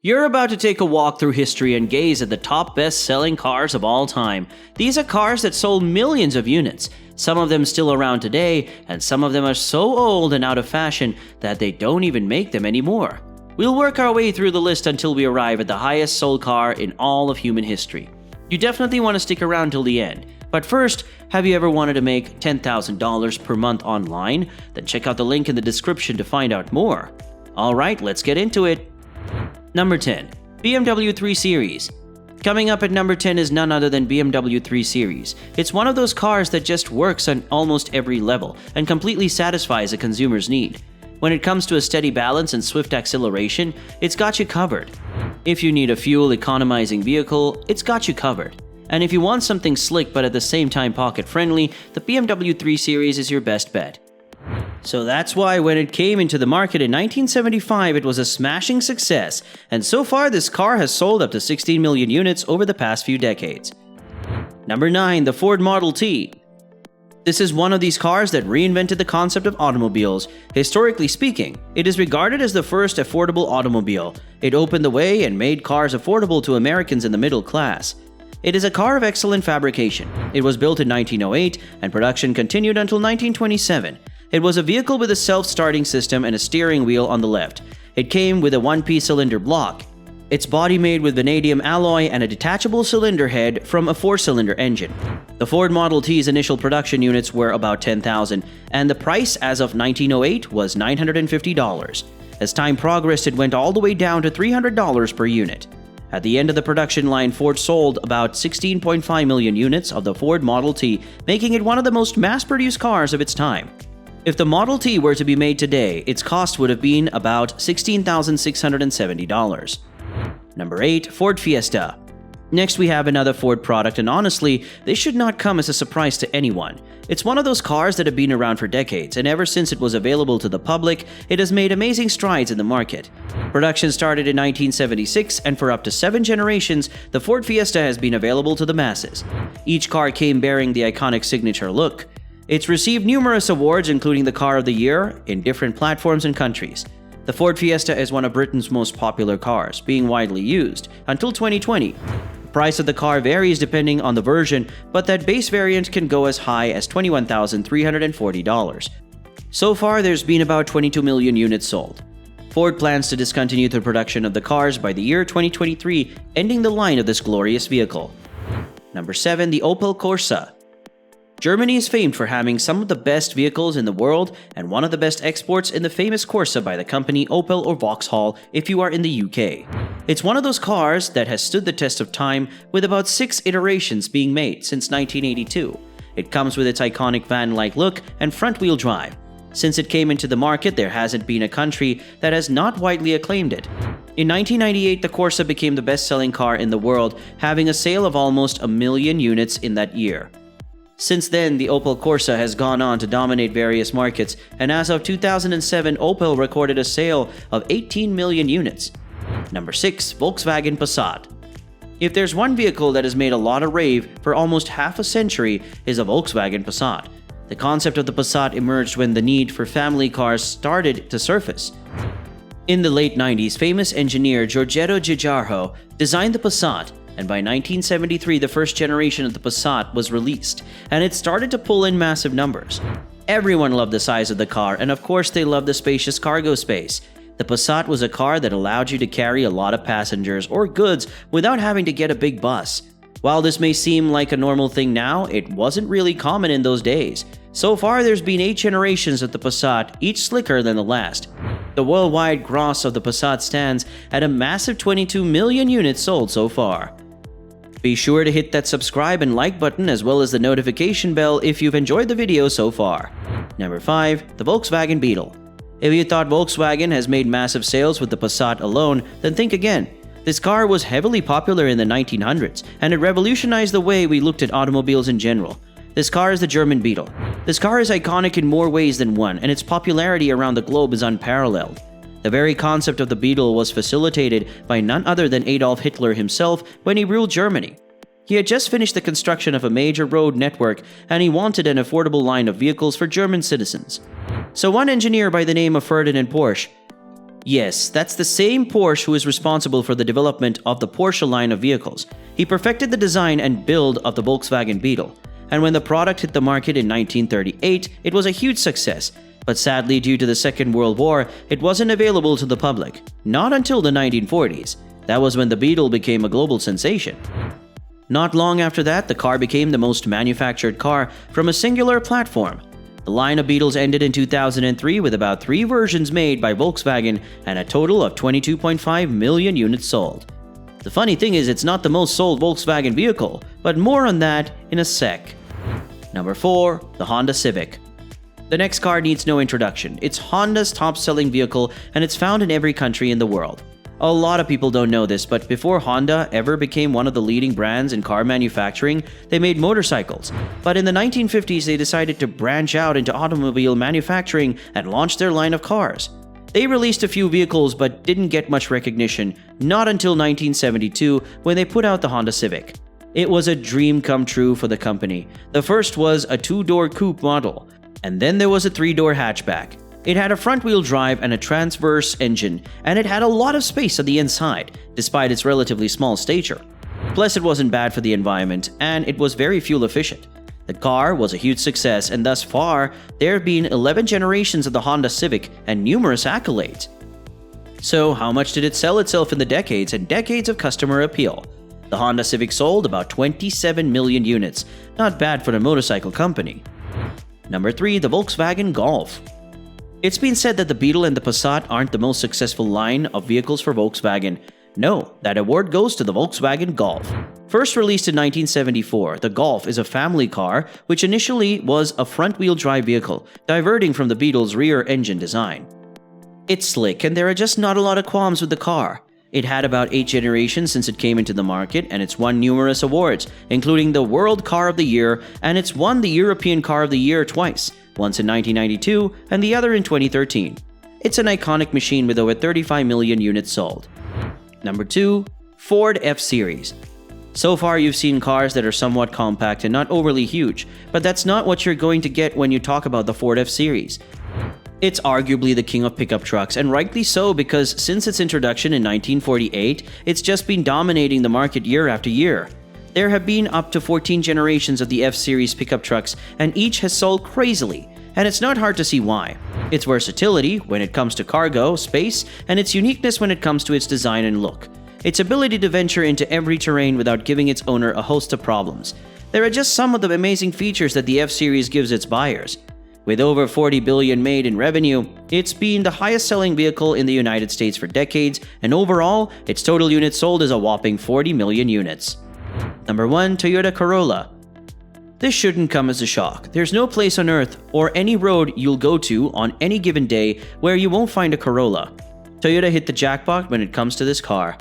You're about to take a walk through history and gaze at the top best-selling cars of all time. These are cars that sold millions of units. Some of them still around today, and some of them are so old and out of fashion that they don't even make them anymore. We'll work our way through the list until we arrive at the highest sold car in all of human history. You definitely want to stick around till the end. But first, have you ever wanted to make $10,000 per month online? Then check out the link in the description to find out more. Alright, let's get into it. Number 10. BMW 3 Series. Coming up at number 10 is none other than BMW 3 Series. It's one of those cars that just works on almost every level and completely satisfies a consumer's need. When it comes to a steady balance and swift acceleration, it's got you covered. If you need a fuel-economizing vehicle, it's got you covered. And if you want something slick but at the same time pocket-friendly, the BMW 3 Series is your best bet. So that's why when it came into the market in 1975, it was a smashing success, and so far this car has sold up to 16 million units over the past few decades. Number 9. The Ford Model T. This is one of these cars that reinvented the concept of automobiles. Historically speaking, it is regarded as the first affordable automobile. It opened the way and made cars affordable to Americans in the middle class. It is a car of excellent fabrication. It was built in 1908, and production continued until 1927. It was a vehicle with a self-starting system and a steering wheel on the left. It came with a one-piece cylinder block. Its body made with vanadium alloy and a detachable cylinder head from a 4-cylinder engine. The Ford Model T's initial production units were about 10,000, and the price as of 1908 was $950. As time progressed, it went all the way down to $300 per unit. At the end of the production line, Ford sold about 16.5 million units of the Ford Model T, making it one of the most mass-produced cars of its time. If the Model T were to be made today, its cost would have been about $16,670. Number 8. Ford Fiesta. Next we have another Ford product, and honestly, this should not come as a surprise to anyone. It's one of those cars that have been around for decades, and ever since it was available to the public, it has made amazing strides in the market. Production started in 1976, and for up to 7 generations, the Ford Fiesta has been available to the masses. Each car came bearing the iconic signature look. It's received numerous awards, including the Car of the Year, in different platforms and countries. The Ford Fiesta is one of Britain's most popular cars, being widely used, until 2020. The price of the car varies depending on the version, but that base variant can go as high as $21,340. So far, there's been about 22 million units sold. Ford plans to discontinue the production of the cars by the year 2023, ending the line of this glorious vehicle. Number 7. The Opel Corsa. Germany is famed for having some of the best vehicles in the world, and one of the best exports in the famous Corsa by the company Opel or Vauxhall if you are in the UK. It's one of those cars that has stood the test of time, with about 6 iterations being made since 1982. It comes with its iconic van-like look and front-wheel drive. Since it came into the market, there hasn't been a country that has not widely acclaimed it. In 1998, the Corsa became the best-selling car in the world, having a sale of almost 1 million units in that year. Since then, the Opel Corsa has gone on to dominate various markets, and as of 2007, Opel recorded a sale of 18 million units. Number 6. Volkswagen Passat. If there's one vehicle that has made a lot of rave for almost half a century, is a Volkswagen Passat. The concept of the Passat emerged when the need for family cars started to surface. In the late 90s, famous engineer Giorgetto Giugiaro designed the Passat, and by 1973 the first generation of the Passat was released, and it started to pull in massive numbers. Everyone loved the size of the car, and of course they loved the spacious cargo space. The Passat was a car that allowed you to carry a lot of passengers or goods without having to get a big bus. While this may seem like a normal thing now, it wasn't really common in those days. So far, there's been 8 generations of the Passat, each slicker than the last. The worldwide gross of the Passat stands at a massive 22 million units sold so far. Be sure to hit that subscribe and like button as well as the notification bell if you've enjoyed the video so far. Number 5. The Volkswagen Beetle. If you thought Volkswagen has made massive sales with the Passat alone, then think again. This car was heavily popular in the 1900s, and it revolutionized the way we looked at automobiles in general. This car is the German Beetle. This car is iconic in more ways than one, and its popularity around the globe is unparalleled. The very concept of the Beetle was facilitated by none other than Adolf Hitler himself when he ruled Germany. He had just finished the construction of a major road network, and he wanted an affordable line of vehicles for German citizens. So one engineer by the name of Ferdinand Porsche Yes, that's the same Porsche who is responsible for the development of the Porsche line of vehicles. He perfected the design and build of the Volkswagen Beetle, and when the product hit the market in 1938, it was a huge success. But sadly, due to the Second World War, it wasn't available to the public. Not until the 1940s. That was when the Beetle became a global sensation. Not long after that, the car became the most manufactured car from a singular platform. The line of Beetles ended in 2003 with about 3 versions made by Volkswagen and a total of 22.5 million units sold. The funny thing is, it's not the most sold Volkswagen vehicle, but more on that in a sec. Number 4. The Honda Civic. The next car needs no introduction. It's Honda's top-selling vehicle and it's found in every country in the world. A lot of people don't know this, but before Honda ever became one of the leading brands in car manufacturing, they made motorcycles. But in the 1950s, they decided to branch out into automobile manufacturing and launch their line of cars. They released a few vehicles but didn't get much recognition, not until 1972 when they put out the Honda Civic. It was a dream come true for the company. The first was a 2-door coupe model, and then there was a 3-door hatchback. It had a front-wheel drive and a transverse engine, and it had a lot of space on the inside, despite its relatively small stature. Plus, it wasn't bad for the environment, and it was very fuel efficient. The car was a huge success, and thus far, there have been 11 generations of the Honda Civic and numerous accolades. So, how much did it sell itself in the decades and decades of customer appeal? The Honda Civic sold about 27 million units, not bad for a motorcycle company. Number 3. The Volkswagen Golf. It's been said that the Beetle and the Passat aren't the most successful line of vehicles for Volkswagen. No, that award goes to the Volkswagen Golf. First released in 1974, the Golf is a family car which initially was a front-wheel drive vehicle, diverting from the Beetle's rear engine design. It's slick and there are just not a lot of qualms with the car. It had about 8 generations since it came into the market, and it's won numerous awards, including the World Car of the Year, and it's won the European Car of the Year twice, once in 1992 and the other in 2013. It's an iconic machine with over 35 million units sold. Number 2. Ford F-Series. So far you've seen cars that are somewhat compact and not overly huge, but that's not what you're going to get when you talk about the Ford F-Series. It's arguably the king of pickup trucks, and rightly so, because since its introduction in 1948, it's just been dominating the market year after year. There have been up to 14 generations of the F-Series pickup trucks, and each has sold crazily, and it's not hard to see why. Its versatility when it comes to cargo, space, and its uniqueness when it comes to its design and look. Its ability to venture into every terrain without giving its owner a host of problems. There are just some of the amazing features that the F-Series gives its buyers. With over $40 billion made in revenue, it's been the highest-selling vehicle in the United States for decades, and overall, its total units sold is a whopping 40 million units. Number 1. Toyota Corolla. This shouldn't come as a shock. There's no place on earth or any road you'll go to on any given day where you won't find a Corolla. Toyota hit the jackpot when it comes to this car.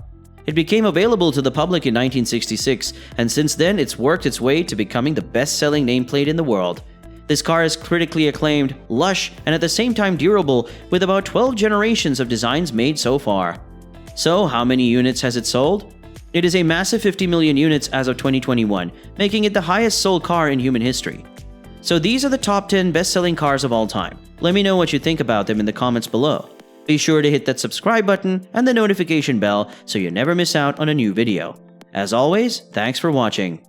It became available to the public in 1966, and since then it's worked its way to becoming the best-selling nameplate in the world. This car is critically acclaimed, lush, and at the same time durable, with about 12 generations of designs made so far. So, how many units has it sold? It is a massive 50 million units as of 2021, making it the highest sold car in human history. So these are the top 10 best-selling cars of all time. Let me know what you think about them in the comments below. Be sure to hit that subscribe button and the notification bell so you never miss out on a new video. As always, thanks for watching.